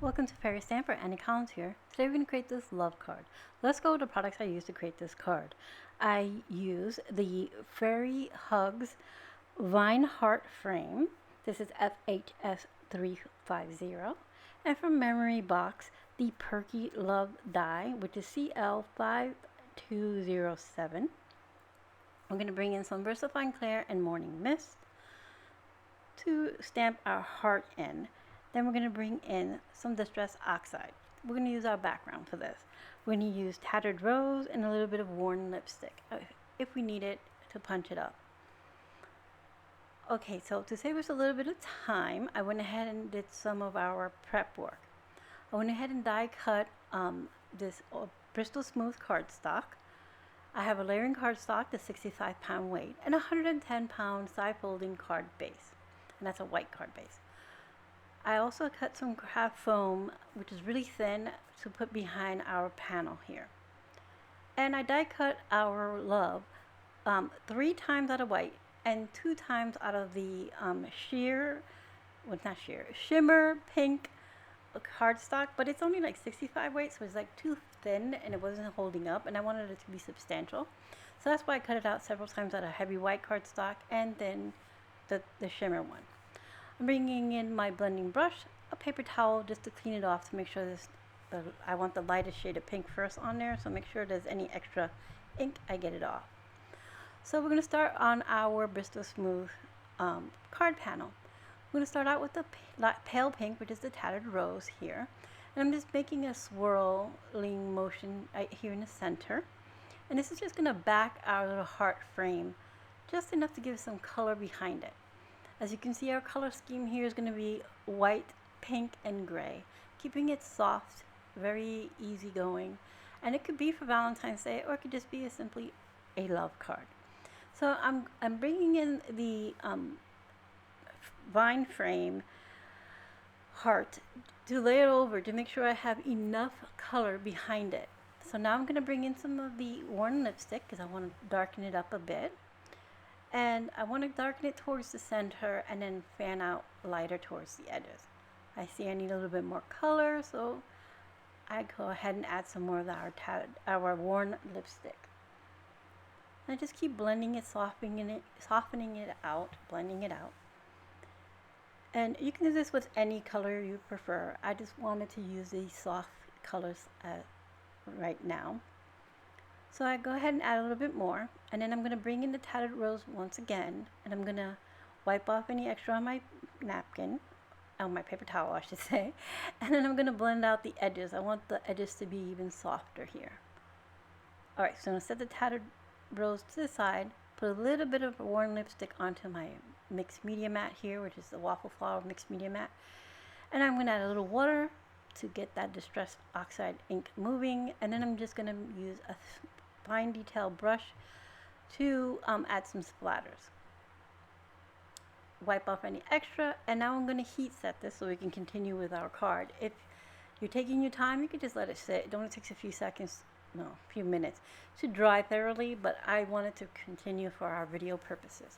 Welcome to Fairy Stamper, Annie Collins here. Today we're going to create this love card. Let's go with the products I use to create this card. I use the Fairy Hugs Vine Heart Frame. This is FHS350. And from Memory Box, the Perky Love Die, which is CL5207. I'm going to bring in some VersaFine Clair and Morning Mist to stamp our heart in. Then we're going to bring in some Distress Oxide. We're going to use our background for this. We're going to use Tattered Rose and a little bit of worn lipstick if we need it to punch it up. Okay, so to save us a little bit of time, I went ahead and did some of our prep work. I went ahead and die cut this Bristol Smooth cardstock. I have a layering cardstock, the 65-pound weight, and a 110-pound side folding card base. And that's a white card base. I also cut some craft foam, which is really thin, to put behind our panel here. And I die cut our love 3 times out of white and 2 times out of the Shimmer pink cardstock, but it's only like 65 weight, so it's like too thin and it wasn't holding up, and I wanted it to be substantial. So that's why I cut it out several times out of heavy white cardstock and then the Shimmer one. I'm bringing in my blending brush, a paper towel just to clean it off to make sure I want the lightest shade of pink first on there, so make sure there's any extra ink, I get it off. So we're going to start on our Bristol Smooth card panel. We're going to start out with the pale pink, which is the Tattered Rose here. And I'm just making a swirling motion right here in the center. And this is just going to back our little heart frame, just enough to give some color behind it. As you can see, our color scheme here is going to be white, pink, and gray, keeping it soft, very easygoing. And it could be for Valentine's Day, or it could just be simply a love card. So I'm bringing in the vine frame heart to lay it over to make sure I have enough color behind it. So now I'm going to bring in some of the worn lipstick because I want to darken it up a bit. And I want to darken it towards the center and then fan out lighter towards the edges. I see I need a little bit more color, so I go ahead and add some more of our worn lipstick. And I just keep blending it, softening it out, blending it out. And you can do this with any color you prefer. I just wanted to use these soft colors right now. So I go ahead and add a little bit more, and then I'm going to bring in the Tattered Rose once again, and I'm going to wipe off any extra on my napkin, on my paper towel I should say, and then I'm going to blend out the edges. I want the edges to be even softer here. Alright, so I'm going to set the Tattered Rose to the side, put a little bit of worn lipstick onto my mixed media mat here, which is the Waffle Flower mixed media mat, and I'm going to add a little water to get that Distress Oxide ink moving, and then I'm just going to use a fine detail brush to add some splatters. Wipe off any extra, and now I'm going to heat set this so we can continue with our card. If you're taking your time, you can just let it sit. It only takes a few seconds, no, a few minutes to dry thoroughly, but I wanted to continue for our video purposes.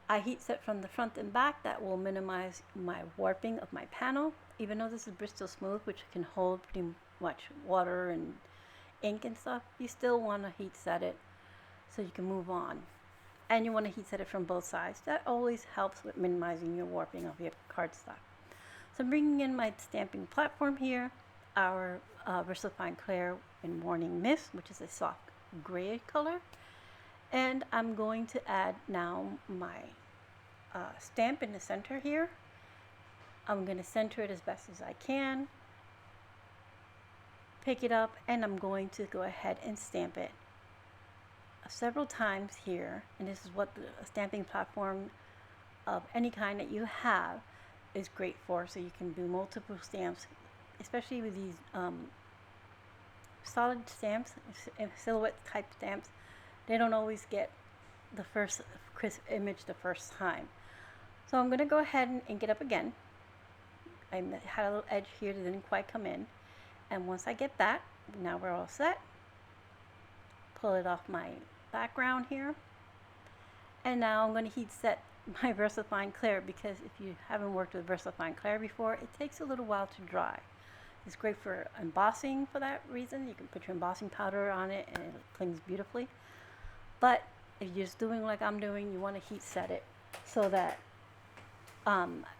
I heat set from the front and back. That will minimize my warping of my panel. Even though this is Bristol Smooth, which can hold pretty much water and ink and stuff, you still want to heat set it so you can move on. And you want to heat set it from both sides. That always helps with minimizing your warping of your cardstock. So I'm bringing in my stamping platform here, our VersaFine Clair in Morning Mist, which is a soft gray color. And I'm going to add now my stamp in the center here. I'm going to center it as best as I can. Pick it up, and I'm going to go ahead and stamp it several times here. And this is what the stamping platform of any kind that you have is great for, so you can do multiple stamps, especially with these solid stamps, silhouette type stamps. They don't always get the first crisp image the first time. So I'm going to go ahead and ink it up again. I had a little edge here that didn't quite come in. And once I get that, now we're all set. Pull it off my background here. And now I'm going to heat set my VersaFine Clair, because if you haven't worked with VersaFine Clair before, it takes a little while to dry. It's great for embossing for that reason. You can put your embossing powder on it and it clings beautifully. But if you're just doing like I'm doing, you want to heat set it so that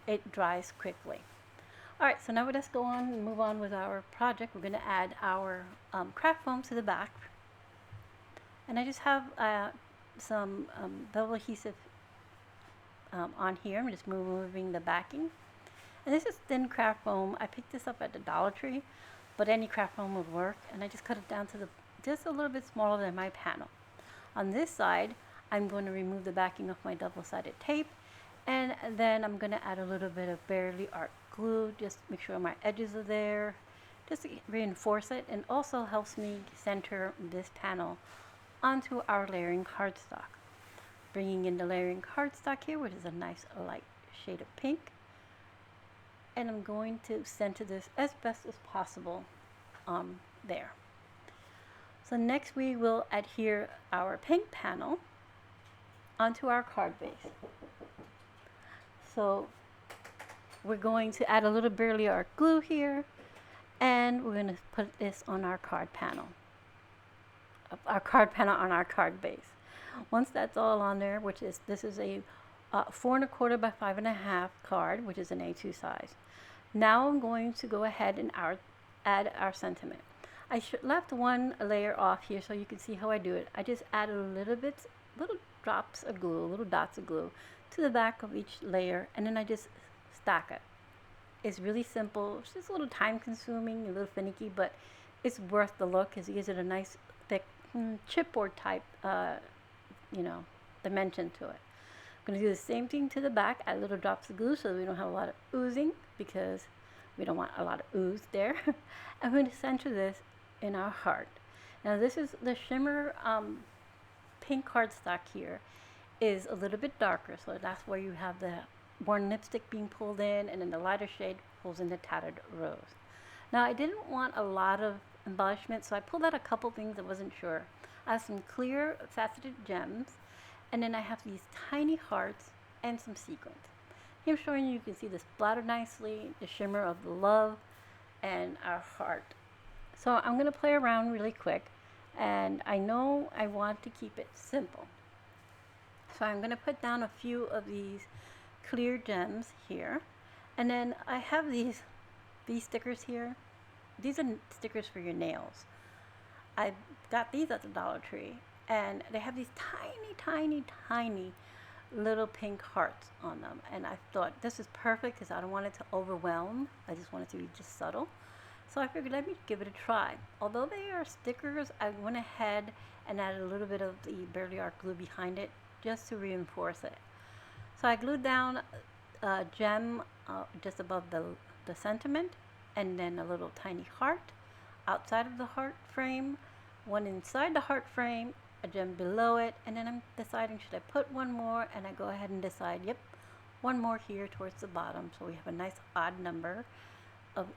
it dries quickly. Alright, so now let's go on and move on with our project. We're going to add our craft foam to the back. And I just have some double adhesive on here. I'm just removing the backing. And this is thin craft foam. I picked this up at the Dollar Tree, but any craft foam would work. And I just cut it down to just a little bit smaller than my panel. On this side, I'm going to remove the backing of my double-sided tape. And then I'm going to add a little bit of Barely Art glue, just make sure my edges are there, just to reinforce it, and also helps me center this panel onto our layering cardstock. Bringing in the layering cardstock here, which is a nice light shade of pink. And I'm going to center this as best as possible there. So next we will adhere our pink panel onto our card base. So we're going to add a little Barely Art glue here, and we're going to put this on our card panel. Our card panel on our card base. Once that's all on there, this is a 4 1/4 by 5 1/2 card, which is an A2 size. Now I'm going to go ahead and add our sentiment. I left one layer off here so you can see how I do it. I just add a little drops of glue, little dots of glue to the back of each layer, and then I just stack it. It's really simple. It's just a little time consuming, a little finicky, but it's worth the look because it gives it a nice thick chipboard type dimension to it. I'm going to do the same thing to the back, add little drops of glue so we don't have a lot of oozing, because we don't want a lot of ooze there. I'm going to center this in our heart. Now this is the Shimmer pink cardstock here is a little bit darker, so that's where you have the worn lipstick being pulled in, and then the lighter shade pulls in the Tattered rose. Now I didn't want a lot of embellishment, so I pulled out a couple things I wasn't sure. I have some clear faceted gems, and then I have these tiny hearts and some sequins. Here I'm showing you can see this splatter nicely, the shimmer of the love and our heart. So I'm going to play around really quick, and I know I want to keep it simple. So I'm going to put down a few of these clear gems here, and then I have these stickers here. These are stickers for your nails. I got these at the Dollar Tree, and they have these tiny little pink hearts on them, and I thought this is perfect because I don't want it to overwhelm. I just want it to be just subtle. So I figured let me give it a try. Although they are stickers, I went ahead and added a little bit of the Barely Art glue behind it just to reinforce it. So I glued down a gem just above the sentiment, and then a little tiny heart outside of the heart frame, one inside the heart frame, a gem below it, and then I'm deciding should I put one more, and I go ahead and decide, yep, one more here towards the bottom, so we have a nice odd number of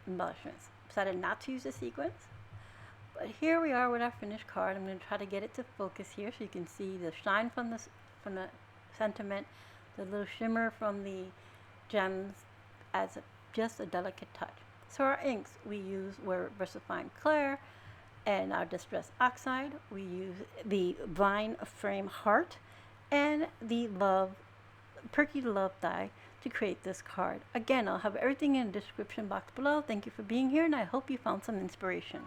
embellishments. Decided not to use the sequins, but here we are with our finished card. I'm going to try to get it to focus here so you can see the shine from the sentiment, the little shimmer from the gems as just a delicate touch. So our inks we use were VersaFine Clair, and our Distress Oxide. We use the Vine Frame Heart and the Perky Love die to create this card. Again, I'll have everything in the description box below. Thank you for being here, and I hope you found some inspiration.